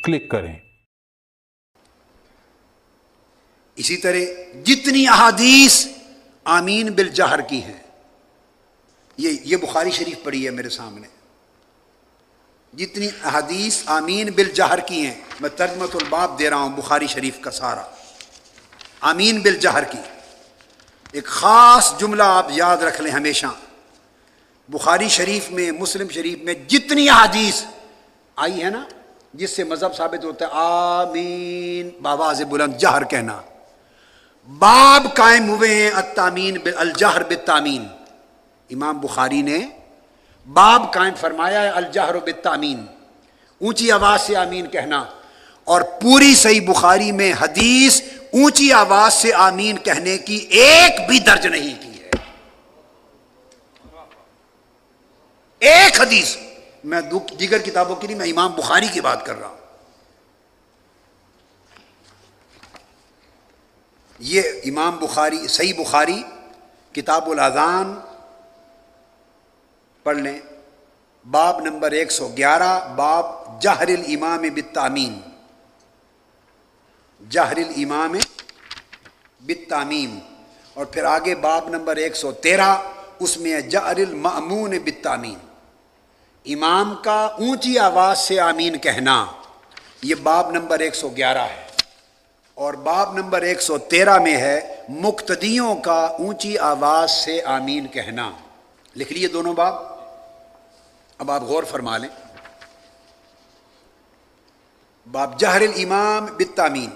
Click کریں۔ اسی طرح جتنی احادیث آمین بالجہر کی ہیں، یہ بخاری شریف پڑھی ہے میرے سامنے، جتنی احادیث آمین بالجہر کی ہیں، میں ترجمۃ الباب دے رہا ہوں بخاری شریف کا سارا، آمین بالجہر کی ایک خاص جملہ آپ یاد رکھ لیں ہمیشہ، بخاری شریف میں، مسلم شریف میں جتنی احادیث آئی ہے نا جس سے مذہب ثابت ہوتا ہے آمین بآواز بلند جہر کہنا، باب قائم ہوئے ہیں التامین الجہر بالتامین، امام بخاری نے باب قائم فرمایا ہے الجہر بالتامین، اونچی آواز سے آمین کہنا، اور پوری صحیح بخاری میں حدیث اونچی آواز سے آمین کہنے کی ایک بھی درج نہیں کی ہے، ایک حدیث، میں دیگر کتابوں کی نہیں، میں امام بخاری کی بات کر رہا ہوں۔ یہ امام بخاری صحیح بخاری کتاب الاذان پڑھ لیں، باب نمبر 111، باب جہر الامام بالتامین، جہر الامام بالتامین، اور پھر آگے باب نمبر 113، اس میں ہے جہر المأمون بالتامین، امام کا اونچی آواز سے آمین کہنا، یہ باب نمبر 111 ہے، اور باب نمبر 113 میں ہے مقتدیوں کا اونچی آواز سے آمین کہنا، لکھ لیے دونوں باب۔ اب آپ غور فرما لیں، باب جہر الامام بالتامین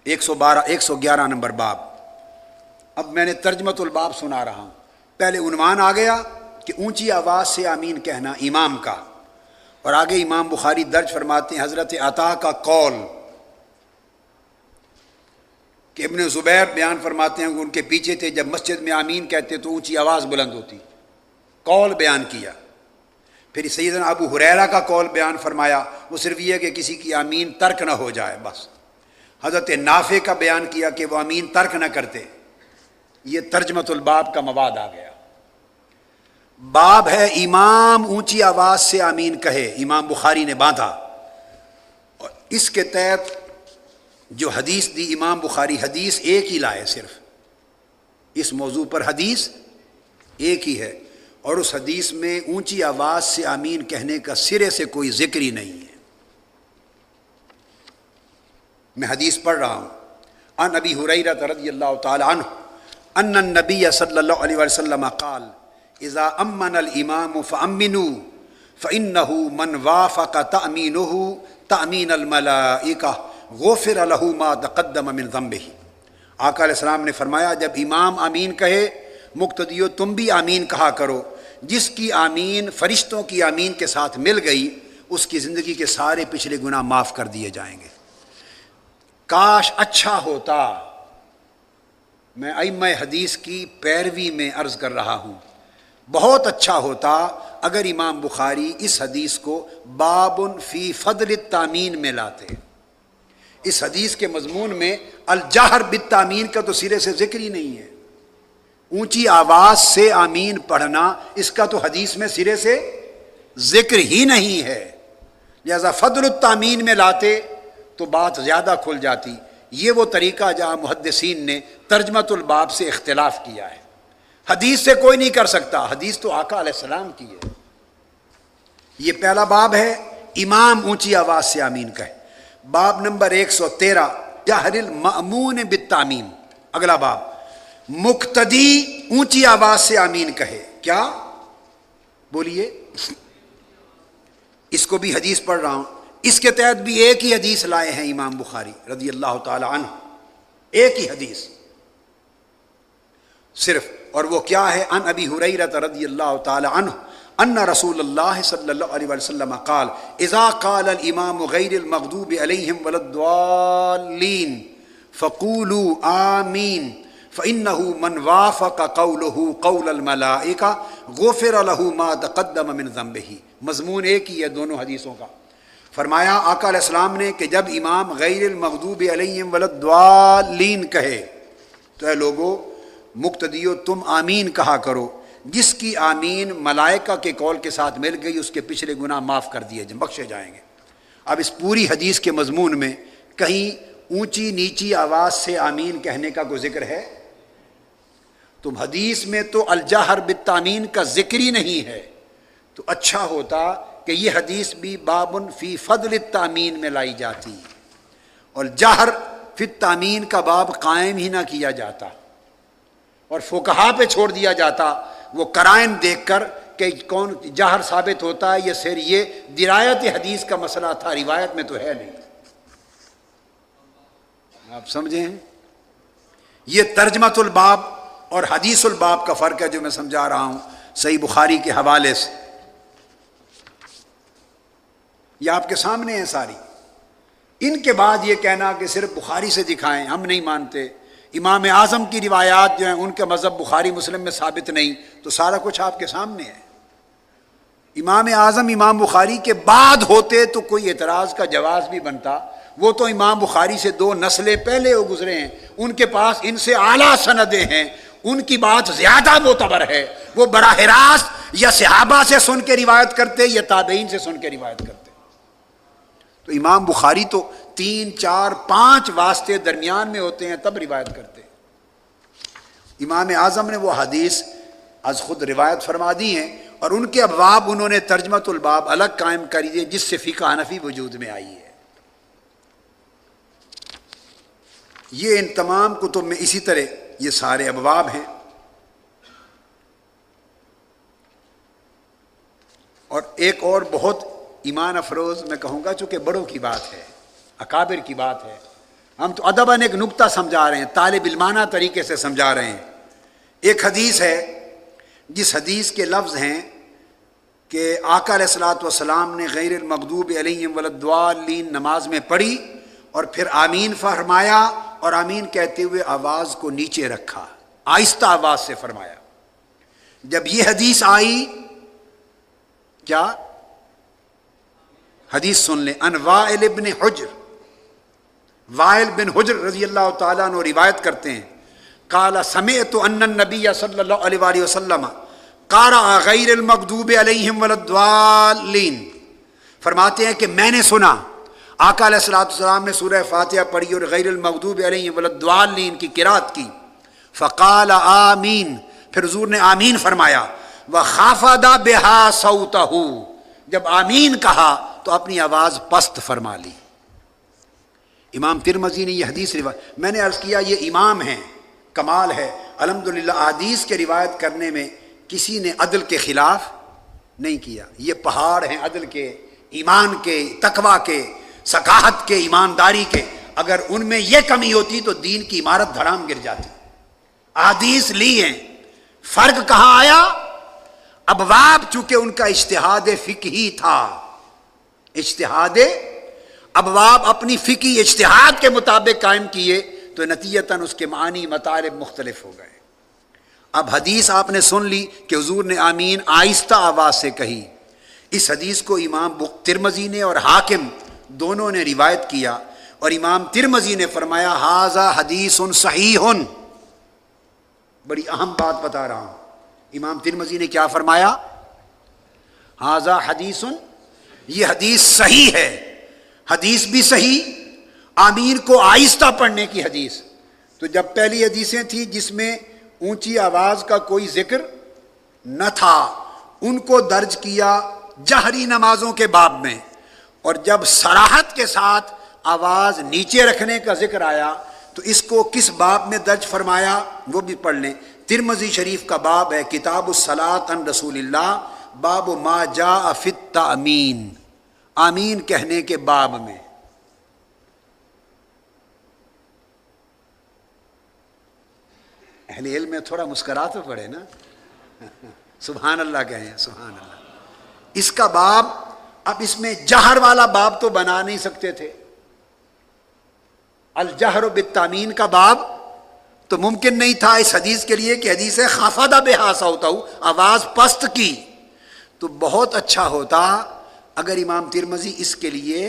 111 نمبر باب۔ اب میں نے ترجمۃ الباب سنا رہا ہوں، پہلے عنوان آ گیا کہ اونچی آواز سے آمین کہنا امام کا، اور آگے امام بخاری درج فرماتے ہیں حضرت عطا کا قول کہ ابن زبیر بیان فرماتے ہیں کہ ان کے پیچھے تھے، جب مسجد میں آمین کہتے تو اونچی آواز بلند ہوتی، قول بیان کیا۔ پھر سیدنا ابو ہریرہ کا قول بیان فرمایا، وہ صرف یہ کہ کسی کی آمین ترک نہ ہو جائے بس۔ حضرت نافع کا بیان کیا کہ وہ آمین ترک نہ کرتے۔ یہ ترجمۃ الباب کا مواد آ گیا۔ باب ہے امام اونچی آواز سے آمین کہے، امام بخاری نے باندھا، اور اس کے تحت جو حدیث دی امام بخاری، حدیث ایک ہی لائے، صرف اس موضوع پر حدیث ایک ہی ہے، اور اس حدیث میں اونچی آواز سے آمین کہنے کا سرے سے کوئی ذکر ہی نہیں ہے۔ میں حدیث پڑھ رہا ہوں، عن ابی ہریرہ رضی اللہ تعالی عنہ ان النبی صلی اللہ علیہ وسلم قال اذا امن الامام فامنوا فانه من وافق تامینه تامین الملائکہ غفر له ما تقدم من ذنبہ۔ آقا علیہ السلام نے فرمایا جب امام آمین کہے، مقتدیو تم بھی آمین کہا کرو، جس کی آمین فرشتوں کی آمین کے ساتھ مل گئی اس کی زندگی کے سارے پچھلے گناہ معاف کر دیے جائیں گے۔ کاش اچھا ہوتا، میں ائمہ حدیث کی پیروی میں عرض کر رہا ہوں، بہت اچھا ہوتا اگر امام بخاری اس حدیث کو باب فی فضل التامین میں لاتے۔ اس حدیث کے مضمون میں الجہر بالتامین کا تو سرے سے ذکر ہی نہیں ہے، اونچی آواز سے آمین پڑھنا اس کا تو حدیث میں سرے سے ذکر ہی نہیں ہے، لہذا فضل التامین میں لاتے تو بات زیادہ کھل جاتی۔ یہ وہ طریقہ جہاں محدثین نے ترجمۃ الباب سے اختلاف کیا ہے، حدیث سے کوئی نہیں کر سکتا، حدیث تو آقا علیہ السلام کی ہے۔ یہ پہلا باب ہے امام اونچی آواز سے آمین کہے، باب نمبر 113 جہر المأمون بالتامین۔ اگلا باب مقتدی اونچی آواز سے آمین کہے، کیا بولیے؟ اس کو بھی حدیث پڑھ رہا ہوں، اس کے تحت بھی ایک ہی حدیث لائے ہیں امام بخاری رضی اللہ تعالی عنہ، ایک ہی حدیث صرف، اور وہ کیا ہے؟ عن ابی ہریرہ رضی اللہ تعالی عنہ ان رسول اللہ صلی اللہ علیہ وسلم قال اذا قال الامام غیر المغضوب علیہم ولا الضالین فقولوا آمین فإنه من وافق قوله قول الملائکہ غفر له ما تقدم من ذنبہ۔ مضمون ایک ہی ہے دونوں حدیثوں کا۔ فرمایا آقا علیہ السلام نے کہ جب امام غیر المغضوب علیہم ولا الضالین کہے تو اے لوگو مقتدیو تم آمین کہا کرو، جس کی آمین ملائکہ کے قول کے ساتھ مل گئی اس کے پچھلے گناہ معاف کر دیے بخشے جائیں گے۔ اب اس پوری حدیث کے مضمون میں کہیں اونچی نیچی آواز سے آمین کہنے کا کوئی ذکر ہے؟ تو حدیث میں تو الجہر بالتامین کا ذکر ہی نہیں ہے، تو اچھا ہوتا کہ یہ حدیث بھی بابن فی فضل التامین میں لائی جاتی اور جہر فی التامین کا باب قائم ہی نہ کیا جاتا اور فقہا پہ چھوڑ دیا جاتا وہ قرائن دیکھ کر کہ کون جہر ثابت ہوتا ہے یا صرف یہ درایت حدیث کا مسئلہ تھا، روایت میں تو ہے نہیں۔ آپ سمجھیں، یہ ترجمۃ الباب اور حدیث الباب کا فرق ہے جو میں سمجھا رہا ہوں صحیح بخاری کے حوالے سے، یہ آپ کے سامنے ہے ساری۔ ان کے بعد یہ کہنا کہ صرف بخاری سے دکھائیں، ہم نہیں مانتے، امام اعظم کی روایات جو ہیں ان کا مذہب بخاری مسلم میں ثابت نہیں، تو سارا کچھ آپ کے سامنے ہے۔ امام اعظم امام بخاری کے بعد ہوتے تو کوئی اعتراض کا جواز بھی بنتا، وہ تو امام بخاری سے 2 نسلیں پہلے وہ گزرے ہیں، ان کے پاس ان سے اعلیٰ سندیں ہیں، ان کی بات زیادہ معتبر ہے، وہ براہ راست یا صحابہ سے سن کے روایت کرتے یا تابعین سے سن کے روایت کرتے۔ تو امام بخاری تو 3 4 5 واسطے درمیان میں ہوتے ہیں تب روایت کرتے۔ امام اعظم نے وہ حدیث از خود روایت فرما دی ہیں اور ان کے ابواب انہوں نے ترجمۃ الباب الگ قائم کر دیے جس سے فقہ حنفی وجود میں آئی ہے۔ یہ ان تمام کتب میں اسی طرح یہ سارے ابواب ہیں۔ اور ایک اور بہت ایمان افروز میں کہوں گا، چونکہ بڑوں کی بات ہے، اکابر کی بات ہے، ہم تو ادباً ایک نکتہ سمجھا رہے ہیں، طالب علمانہ طریقے سے سمجھا رہے ہیں۔ ایک حدیث ہے جس حدیث کے لفظ ہیں کہ آقا علیہ الصلوۃ والسلام نے غیر المغضوب علیہم ولا الضالین نماز میں پڑھی اور پھر آمین فرمایا اور آمین کہتے ہوئے آواز کو نیچے رکھا، آہستہ آواز سے فرمایا۔ جب یہ حدیث آئی، کیا حدیث سن لیں، ان وائل بن حجر، وائل بن حجر رضی اللہ تعالیٰ عنہ روایت کرتے ہیں، قال سمعت ان النبی صلی اللہ علیہ وآلہ وسلم قرأ غیر المغضوب علیہم ولا الضالین، فرماتے ہیں کہ میں نے سنا آقا علیہ الصلوۃ والسلام نے سورہ فاتحہ پڑھی اور غیر المغضوب علیہم ولا الضالین کی قرات کی، فقال آمین، پھر حضور نے آمین فرمایا، وخافض بہا صوتہ، جب آمین کہا تو اپنی آواز پست فرما لی۔ امام ترمذی نے یہ حدیث روایت، میں نے عرض کیا یہ امام ہیں، کمال ہے الحمدللہ، حدیث کے روایت کرنے میں کسی نے عدل کے خلاف نہیں کیا، یہ پہاڑ ہیں عدل کے، ایمان کے، تقوی کے، سکاحت کے، ایمانداری کے، اگر ان میں یہ کمی ہوتی تو دین کی عمارت دھڑام گر جاتی۔ حدیث لی ہیں، فرق کہاں آیا؟ ابواب چونکہ ان کا اجتہاد فقہی تھا، اجتہاد ابواب اپنی فقہی اجتہاد کے مطابق قائم کیے تو نتیجتاً اس کے معنی مطالب مختلف ہو گئے۔ اب حدیث آپ نے سن لی کہ حضور نے آمین آہستہ آواز سے کہی، اس حدیث کو امام ترمذی نے اور حاکم دونوں نے روایت کیا، اور امام ترمذی نے فرمایا ھذا حدیث صحیح، بڑی اہم بات بتا رہا ہوں، امام ترمذی نے کیا فرمایا؟ ھذا حدیث، یہ حدیث صحیح ہے، حدیث بھی صحیح، آمین کو آہستہ پڑھنے کی حدیث۔ تو جب پہلی حدیثیں تھیں جس میں اونچی آواز کا کوئی ذکر نہ تھا، ان کو درج کیا جہری نمازوں کے باب میں، اور جب صراحت کے ساتھ آواز نیچے رکھنے کا ذکر آیا تو اس کو کس باب میں درج فرمایا وہ بھی پڑھ لیں۔ ترمذی شریف کا باب ہے کتاب الصلاۃ عن رسول اللہ، باب ما جاء فی التأمین، آمین کہنے کے باب میں۔ اہل علم میں تھوڑا مسکرا تو پڑے نا، سبحان اللہ کہیں، سبحان اللہ۔ اس کا باب، اب اس میں جہر والا باب تو بنا نہیں سکتے تھے، الجہر بالتامین کا باب تو ممکن نہیں تھا اس حدیث کے لیے کہ حدیث خافض بہا صوتہ، آواز پست کی، تو بہت اچھا ہوتا اگر امام ترمذی اس کے لیے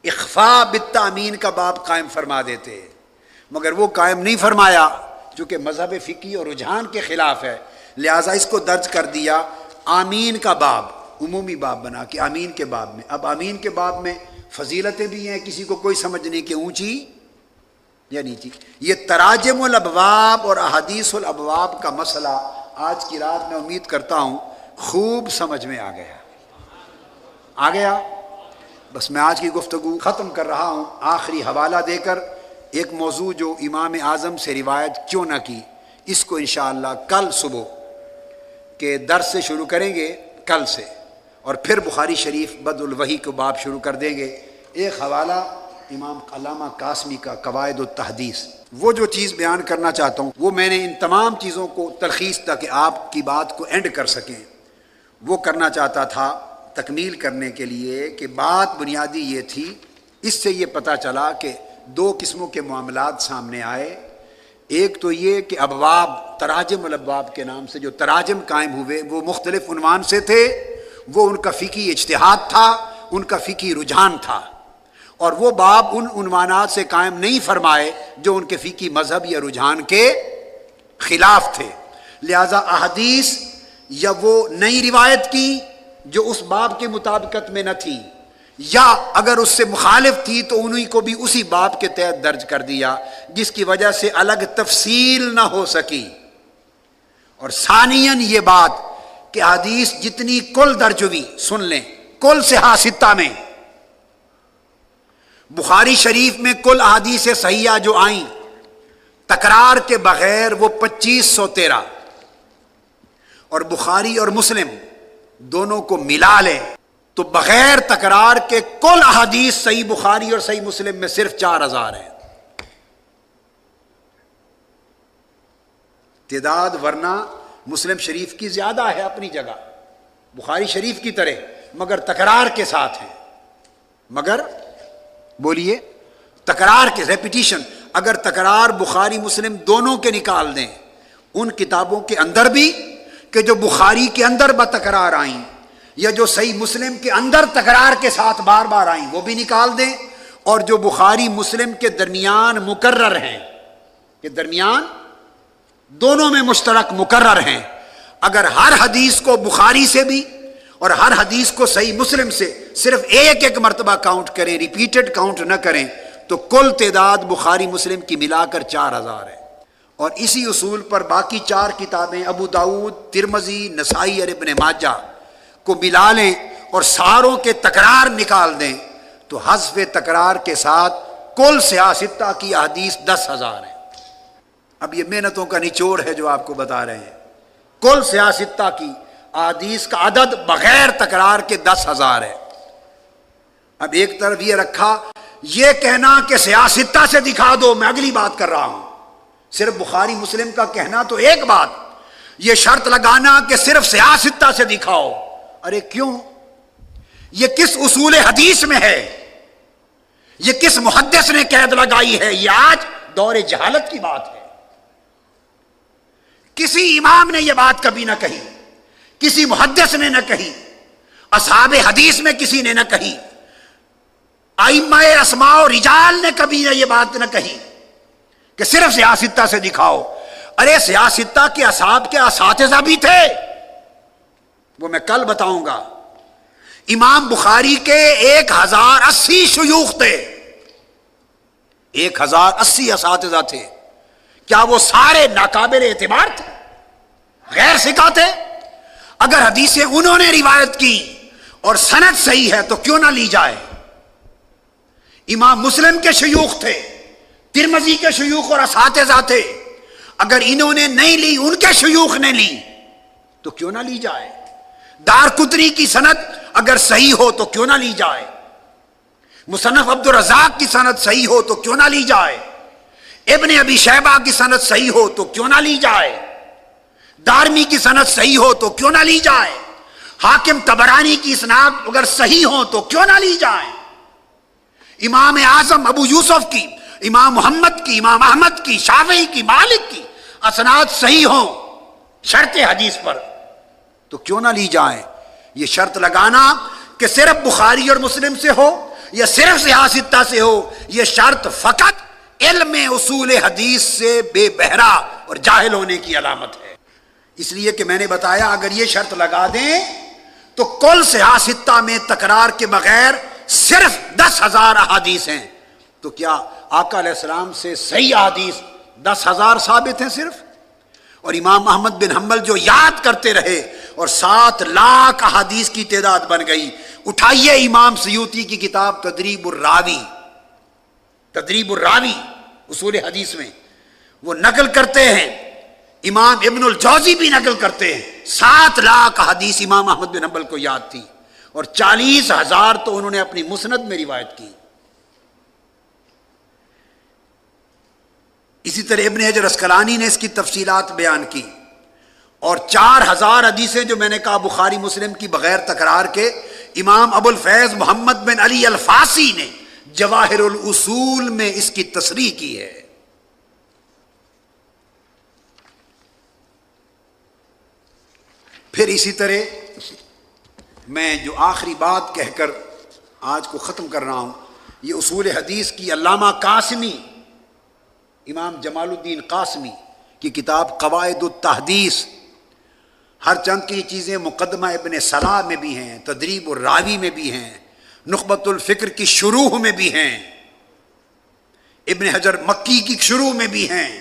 اخفاء بالتامین کا باب قائم فرما دیتے، مگر وہ قائم نہیں فرمایا چونکہ مذہب فقہی اور رجحان کے خلاف ہے، لہٰذا اس کو درج کر دیا آمین کا باب، عمومی باب بنا کے آمین کے باب میں. اب آمین کے باب میں فضیلتیں بھی ہیں، کسی کو کوئی سمجھ نہیں کہ اونچی یا نیچی. یہ تراجم الابواب اور احادیث الابواب کا مسئلہ آج کی رات میں امید کرتا ہوں خوب سمجھ میں آ گیا. بس میں آج کی گفتگو ختم کر رہا ہوں آخری حوالہ دے کر. ایک موضوع جو امام اعظم سے روایت کیوں نہ کی، اس کو انشاءاللہ کل صبح کے درس سے شروع کریں گے، کل سے، اور پھر بخاری شریف بدء الوحی کو باب شروع کر دیں گے. ایک حوالہ امام علامہ قاسمی کا قواعد التحدیث. وہ جو چیز بیان کرنا چاہتا ہوں وہ میں نے ان تمام چیزوں کو تلخیص تاکہ آپ کی بات کو اینڈ کر سکیں وہ کرنا چاہتا تھا تکمیل کرنے کے لیے کہ بات بنیادی یہ تھی. اس سے یہ پتہ چلا کہ دو قسموں کے معاملات سامنے آئے. ایک تو یہ کہ ابواب، تراجم الابواب کے نام سے جو تراجم قائم ہوئے وہ مختلف عنوان سے تھے. وہ ان کا فقہی اجتہاد تھا، ان کا فقہی رجحان تھا، اور وہ باب ان عنوانات سے قائم نہیں فرمائے جو ان کے فقہی مذہب یا رجحان کے خلاف تھے. لہذا احادیث یا وہ نئی روایت کی جو اس باب کے مطابقت میں نہ تھی، یا اگر اس سے مخالف تھی تو انہی کو بھی اسی باب کے تحت درج کر دیا، جس کی وجہ سے الگ تفصیل نہ ہو سکی. اور ثانیاً یہ بات کہ حدیث جتنی کل درج ہوئی، سن لیں، کل صحاح ستہ میں بخاری شریف میں کل احادیث صحیحہ جو آئیں تکرار کے بغیر وہ 2513، اور بخاری اور مسلم دونوں کو ملا لیں تو بغیر تکرار کے کل احادیث صحیح بخاری اور صحیح مسلم میں صرف 4000 ہیں تعداد. ورنہ مسلم شریف کی زیادہ ہے اپنی جگہ، بخاری شریف کی طرح، مگر تکرار کے ساتھ ہیں. مگر بولیے تکرار کے ریپیٹیشن. اگر تکرار بخاری مسلم دونوں کے نکال دیں ان کتابوں کے اندر بھی کہ جو بخاری کے اندر بتکرار آئیں یا جو صحیح مسلم کے اندر تکرار کے ساتھ بار بار آئیں وہ بھی نکال دیں، اور جو بخاری مسلم کے درمیان مکرر ہیں، کہ درمیان دونوں میں مشترک مکرر ہیں، اگر ہر حدیث کو بخاری سے بھی اور ہر حدیث کو صحیح مسلم سے صرف ایک ایک مرتبہ کاؤنٹ کریں، ریپیٹڈ کاؤنٹ نہ کریں، تو کل تعداد بخاری مسلم کی ملا کر 4000 ہے. اور اسی اصول پر باقی 4 کتابیں ابو داؤد، ترمذی، نسائی اور ابن ماجہ کو ملا لیں اور ساروں کے تکرار نکال دیں تو حذف تکرار کے ساتھ کل صحاح ستہ کی احادیث 10,000 ہیں. اب یہ محنتوں کا نچوڑ ہے جو آپ کو بتا رہے ہیں. کل صحاح ستہ کی احادیث کا عدد بغیر تکرار کے 10,000 ہے. اب ایک طرف یہ رکھا، یہ کہنا کہ صحاح ستہ سے دکھا دو، میں اگلی بات کر رہا ہوں. صرف بخاری مسلم کا کہنا تو ایک بات، یہ شرط لگانا کہ صرف صحاح ستہ سے دکھاؤ، ارے کیوں؟ یہ کس اصول حدیث میں ہے؟ یہ کس محدث نے قید لگائی ہے؟ یہ آج دور جہالت کی بات ہے. کسی امام نے یہ بات کبھی نہ کہی، کسی محدث نے نہ کہی، اصحاب حدیث میں کسی نے نہ کہی، ائمہ اسماء و رجال نے کبھی یہ بات نہ کہی کہ صرف صحاح ستہ سے دکھاؤ. ارے صحاح ستہ کے اصحاب کے اساتذہ بھی تھے، وہ میں کل بتاؤں گا. امام بخاری کے 1080 شیوخ تھے، 1080 اساتذہ تھے. کیا وہ سارے ناقابل اعتبار تھے، غیر ثقہ تھے؟ اگر حدیثیں انہوں نے روایت کی اور سند صحیح ہے تو کیوں نہ لی جائے؟ امام مسلم کے شیوخ تھے، ترمذی کے شیوخ اور اساتذہ تھے، اگر انہوں نے نہیں لی ان کے شیوخ نے لی تو کیوں نہ لی جائے؟ دارقطنی کی سند اگر صحیح ہو تو کیوں نہ لی جائے؟ مصنف عبدالرزاق کی سند صحیح ہو تو کیوں نہ لی جائے؟ ابن ابی شیبہ کی سند صحیح ہو تو کیوں نہ لی جائے؟ دارمی کی سند صحیح ہو تو کیوں نہ لی جائے؟ حاکم طبرانی کی اسناد اگر صحیح ہو تو کیوں نہ لی جائے؟ امام اعظم ابو یوسف کی، امام محمد کی، امام احمد کی، شافعی کی، مالک کی اسناد صحیح ہوں شرط حدیث پر تو کیوں نہ لی جائیں؟ یہ شرط لگانا کہ صرف بخاری اور مسلم سے ہو یا صرف صحاح ستہ سے ہو، یہ شرط فقط علم اصول حدیث سے بے بہرا اور جاہل ہونے کی علامت ہے. اس لیے کہ میں نے بتایا اگر یہ شرط لگا دیں تو کل صحاح ستہ میں تکرار کے بغیر صرف 10,000 احادیث ہیں. تو کیا آقا علیہ السلام سے صحیح احادیث 10,000 ثابت ہیں صرف؟ اور امام احمد بن حنبل جو یاد کرتے رہے اور 7 لاکھ احادیث کی تعداد بن گئی. اٹھائیے امام سیوطی کی کتاب تدریب الراوی، تدریب الراوی اصول حدیث میں وہ نقل کرتے ہیں، امام ابن الجوزی بھی نقل کرتے ہیں، 7 لاکھ حدیث امام احمد بن حنبل کو یاد تھی اور 40,000 تو انہوں نے اپنی مسند میں روایت کی. اسی طرح ابن حجر اسقلانی نے اس کی تفصیلات بیان کی. اور 4,000 حدیثیں جو میں نے کہا بخاری مسلم کی بغیر تکرار کے، امام ابو الفیض محمد بن علی الفاسی نے جواہر الاصول میں اس کی تصریح کی ہے. پھر اسی طرح میں جو آخری بات کہہ کر آج کو ختم کر رہا ہوں، یہ اصول حدیث کی علامہ قاسمی، امام جمال الدین قاسمی کی کتاب قواعد التحدیث، ہر چند کی چیزیں مقدمہ ابن صلاح میں بھی ہیں، تدریب الراوی میں بھی ہیں، نخبۃ الفکر کی شروح میں بھی ہیں، ابن حجر مکی کی شروع میں بھی ہیں،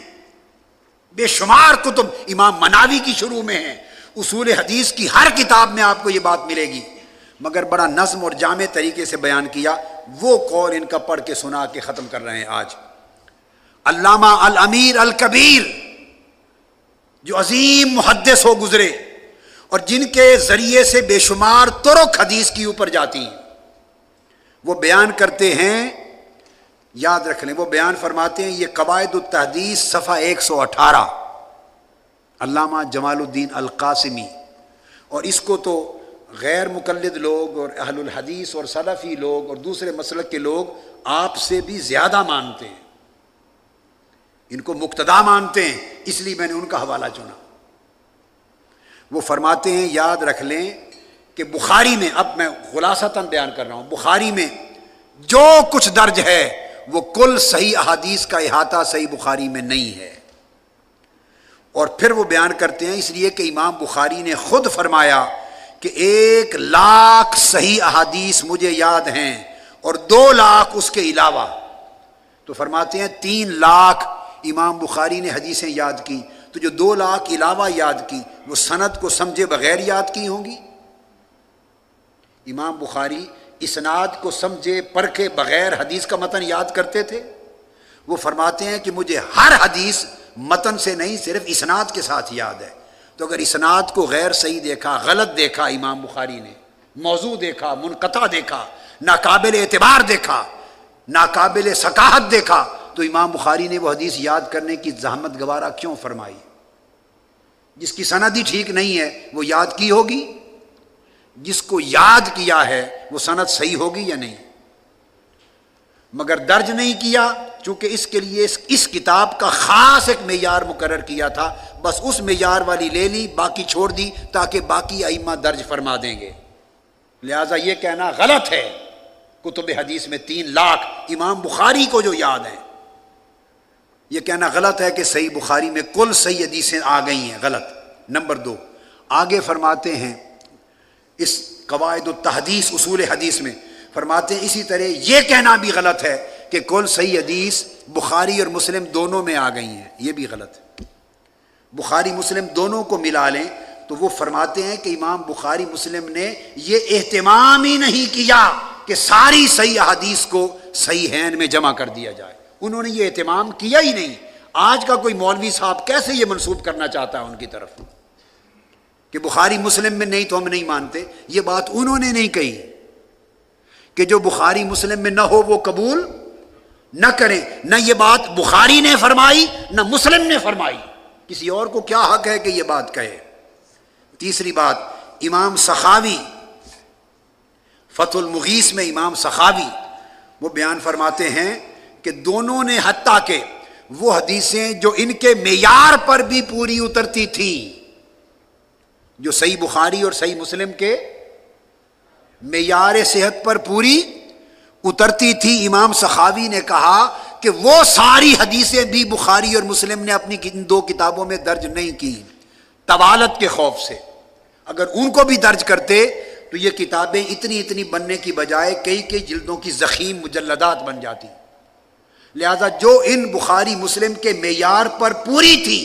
بے شمار کتب امام مناوی کی شروع میں ہیں. اصول حدیث کی ہر کتاب میں آپ کو یہ بات ملے گی، مگر بڑا نظم اور جامع طریقے سے بیان کیا. وہ قول ان کا پڑھ کے سنا کے ختم کر رہے ہیں آج. علامہ الامیر الکبیر جو عظیم محدث ہو گزرے اور جن کے ذریعے سے بے شمار طرق حدیث کی اوپر جاتی ہیں، وہ بیان کرتے ہیں، یاد رکھ لیں، وہ بیان فرماتے ہیں، یہ قواعد التحدیث صفحہ 118، علامہ جمال الدین القاسمی. اور اس کو تو غیر مقلد لوگ اور اہل الحدیث اور سلفی لوگ اور دوسرے مسلک کے لوگ آپ سے بھی زیادہ مانتے ہیں، ان کو مقتدا مانتے ہیں، اس لیے میں نے ان کا حوالہ چنا. وہ فرماتے ہیں، یاد رکھ لیں کہ بخاری میں، اب میں خلاصتاً بیان کر رہا ہوں، بخاری میں جو کچھ درج ہے وہ کل صحیح احادیث کا احاطہ صحیح بخاری میں نہیں ہے. اور پھر وہ بیان کرتے ہیں، اس لیے کہ امام بخاری نے خود فرمایا کہ 1,00,000 صحیح احادیث مجھے یاد ہیں اور 2,00,000 اس کے علاوہ. تو فرماتے ہیں 3,00,000 امام بخاری نے حدیثیں یاد کی، تو جو 2,00,000 علاوہ یاد کی وہ سند کو سمجھے بغیر یاد کی ہوں گی. امام بخاری اسناد کو سمجھے پرکھے بغیر حدیث کا متن یاد کرتے تھے. وہ فرماتے ہیں کہ مجھے ہر حدیث متن سے نہیں صرف اسناد کے ساتھ یاد ہے. تو اگر اسناد کو غیر صحیح دیکھا، غلط دیکھا امام بخاری نے، موضوع دیکھا، منقطع دیکھا، ناقابل اعتبار دیکھا، ناقابل ثقافت دیکھا، تو امام بخاری نے وہ حدیث یاد کرنے کی زحمت گوارا کیوں فرمائی؟ جس کی سند ہی ٹھیک نہیں ہے وہ یاد کی ہوگی؟ جس کو یاد کیا ہے وہ سند صحیح ہوگی یا نہیں؟ مگر درج نہیں کیا، چونکہ اس کے لیے اس کتاب کا خاص ایک معیار مقرر کیا تھا، بس اس معیار والی لے لی، باقی چھوڑ دی تاکہ باقی ائمہ درج فرما دیں گے. لہٰذا یہ کہنا غلط ہے کتب حدیث میں 3,00,000 امام بخاری کو جو یاد ہیں، یہ کہنا غلط ہے کہ صحیح بخاری میں کل صحیح حدیثیں آ گئی ہیں، غلط. نمبر 2 آگے فرماتے ہیں اس قواعد التحدیث اصول حدیث میں، فرماتے ہیں اسی طرح یہ کہنا بھی غلط ہے کہ کل صحیح حدیث بخاری اور مسلم دونوں میں آ گئی ہیں، یہ بھی غلط ہے. بخاری مسلم دونوں کو ملا لیں تو وہ فرماتے ہیں کہ امام بخاری مسلم نے یہ اہتمام ہی نہیں کیا کہ ساری صحیح احادیث کو صحیحین میں جمع کر دیا جائے. انہوں نے یہ اہتمام کیا ہی نہیں. آج کا کوئی مولوی صاحب کیسے یہ منسوب کرنا چاہتا ہے ان کی طرف کہ بخاری مسلم میں نہیں تو ہم نہیں مانتے؟ یہ بات انہوں نے نہیں کہی کہ جو بخاری مسلم میں نہ ہو وہ قبول نہ کریں. نہ یہ بات بخاری نے فرمائی نہ مسلم نے فرمائی. کسی اور کو کیا حق ہے کہ یہ بات کہے؟ تیسری بات، امام سخاوی فتح المغیث میں امام سخاوی وہ بیان فرماتے ہیں کہ دونوں نے حتیٰ کہ وہ حدیثیں جو ان کے معیار پر بھی پوری اترتی تھیں، جو صحیح بخاری اور صحیح مسلم کے معیار صحت پر پوری اترتی تھی، امام سخاوی نے کہا کہ وہ ساری حدیثیں بھی بخاری اور مسلم نے اپنی ان 2 کتابوں میں درج نہیں کی، طوالت کے خوف سے. اگر ان کو بھی درج کرتے تو یہ کتابیں اتنی اتنی بننے کی بجائے کئی کئی جلدوں کی ضخیم مجلدات بن جاتی. لہذا جو ان بخاری مسلم کے معیار پر پوری تھی،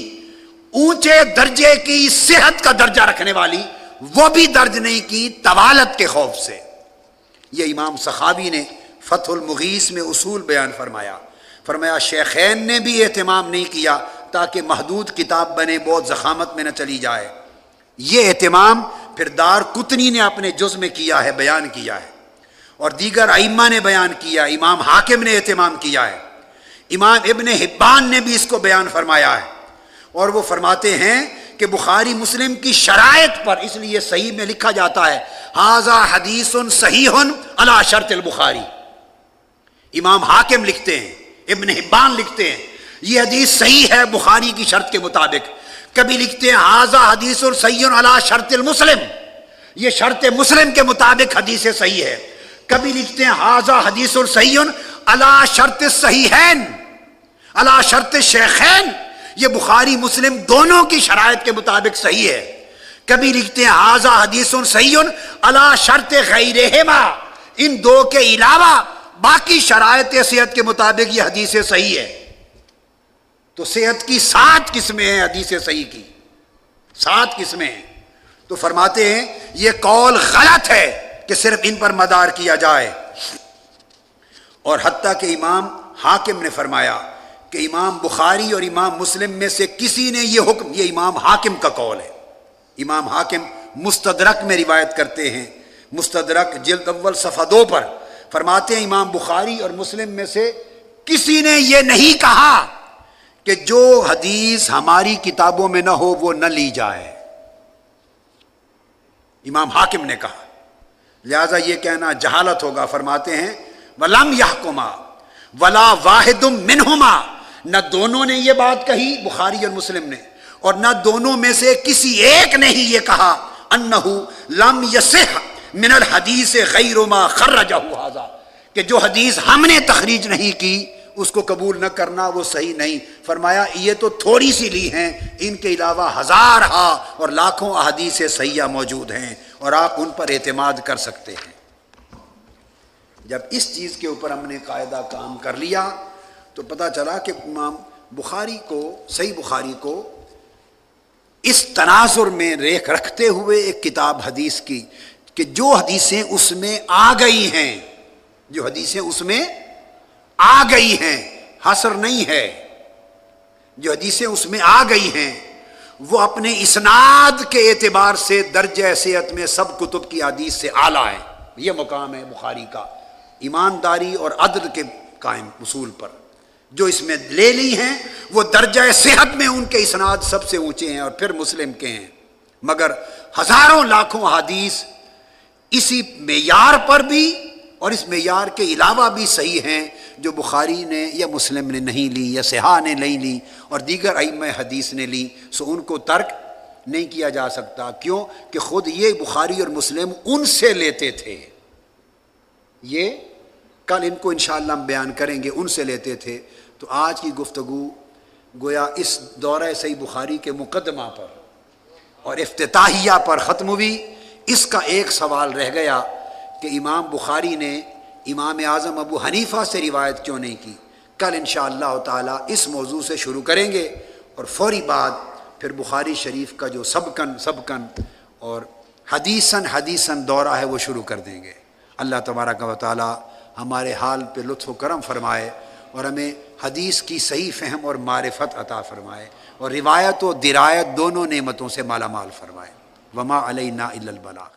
اونچے درجے کی صحت کا درجہ رکھنے والی، وہ بھی درج نہیں کی طوالت کے خوف سے. یہ امام سخاوی نے فتح المغیث میں اصول بیان فرمایا شیخین نے بھی اہتمام نہیں کیا تاکہ محدود کتاب بنے، بہت ضخامت میں نہ چلی جائے. یہ اہتمام پھر دار قطنی نے اپنے جز میں کیا ہے، بیان کیا ہے، اور دیگر ائمہ نے بیان کیا، امام حاکم نے اہتمام کیا ہے، امام ابن حبان نے بھی اس کو بیان فرمایا ہے. اور وہ فرماتے ہیں کہ بخاری مسلم کی شرائط پر، اس لیے صحیح میں لکھا جاتا ہے ھذا حدیث صحیح علی شرط البخاری. امام حاکم لکھتے ہیں، ابن حبان لکھتے ہیں یہ حدیث صحیح ہے بخاری کی شرط کے مطابق. کبھی لکھتے ہیں ھذا حدیث صحیح علی شرط المسلم، یہ شرط مسلم کے مطابق حدیث صحیح ہے. کبھی لکھتے ہیں ھذا حدیث صحیح علی شرط الصحیحین، علی شرط الشیخین، یہ بخاری مسلم دونوں کی شرائط کے مطابق صحیح ہے. کبھی لکھتے ہیں ھذا حدیث صحیح علی شرط غیرہما، ان دو کے علاوہ باقی شرائط صحت کے مطابق یہ حدیث صحیح ہے. تو صحت کی 7 قسمیں ہیں، حدیث صحیح کی 7 قسمیں ہیں. تو فرماتے ہیں یہ قول غلط ہے کہ صرف ان پر مدار کیا جائے. اور حتیٰ کہ امام حاکم نے فرمایا کہ امام بخاری اور امام مسلم میں سے کسی نے یہ حکم، یہ امام حاکم کا قول ہے، امام حاکم مستدرک میں روایت کرتے ہیں، مستدرک جلد اول صفحہ 2 پر فرماتے ہیں امام بخاری اور مسلم میں سے کسی نے یہ نہیں کہا کہ جو حدیث ہماری کتابوں میں نہ ہو وہ نہ لی جائے. امام حاکم نے کہا، لہذا یہ کہنا جہالت ہوگا. فرماتے ہیں وَلَمْ يَحْكُمَا وَلَا وَاحِدٌ مِّنْهُمَا، نہ دونوں نے یہ بات کہی بخاری اور مسلم نے، اور نہ دونوں میں سے کسی ایک نے ہی یہ کہا أَنَّهُ لَمْ يَصِحْ مِنَ الْحَدِيثِ غَيْرُ مَا خَرَّجَهُ هَذَا، کہ جو حدیث ہم نے تخریج نہیں کی اس کو قبول نہ کرنا وہ صحیح نہیں. فرمایا یہ تو تھوڑی سی لی ہیں، ان کے علاوہ ہزارہا اور لاکھوں احادیث صحیحہ موجود ہیں اور آپ ان پر اعتماد کر سکتے ہیں. جب اس چیز کے اوپر ہم نے قاعدہ کام کر لیا تو پتہ چلا کہ امام بخاری کو، صحیح بخاری کو اس تناظر میں ریکھ رکھتے ہوئے ایک کتاب حدیث کی کہ جو حدیثیں اس میں آ گئی ہیں، جو حدیثیں اس میں آ گئی ہیں، حصر نہیں ہے، جو حدیثیں اس میں آ گئی ہیں وہ اپنے اسناد کے اعتبار سے درجہ صحت میں سب کتب کی حدیث سے اعلیٰ ہے. یہ مقام ہے بخاری کا، ایمانداری اور عدل کے قائم اصول پر. جو اس میں لے لی ہیں وہ درجہ صحت میں ان کے اسناد سب سے اونچے ہیں اور پھر مسلم کے ہیں، مگر ہزاروں لاکھوں حدیث اسی معیار پر بھی اور اس معیار کے علاوہ بھی صحیح ہیں جو بخاری نے یا مسلم نے نہیں لی یا صحاح نے نہیں لی اور دیگر ائمہ حدیث نے لی. سو ان کو ترک نہیں کیا جا سکتا. کیوں کہ خود یہ بخاری اور مسلم ان سے لیتے تھے. یہ کل ان کو انشاءاللہ ہم بیان کریں گے، ان سے لیتے تھے. تو آج کی گفتگو گویا اس دورہ صحیح بخاری کے مقدمہ پر اور افتتاحیہ پر ختم ہوئی. اس کا ایک سوال رہ گیا کہ امام بخاری نے امام اعظم ابو حنیفہ سے روایت کیوں نہیں کی. کل انشاءاللہ تعالی اس موضوع سے شروع کریں گے اور فوری بعد پھر بخاری شریف کا جو سبکن اور حدیثاً دورہ ہے وہ شروع کر دیں گے. اللہ تبارک و تعالی ہمارے حال پہ لطف و کرم فرمائے اور ہمیں حدیث کی صحیح فہم اور معرفت عطا فرمائے اور روایت و درایت دونوں نعمتوں سے مالا مال فرمائے. وما علینا الا البلاغ.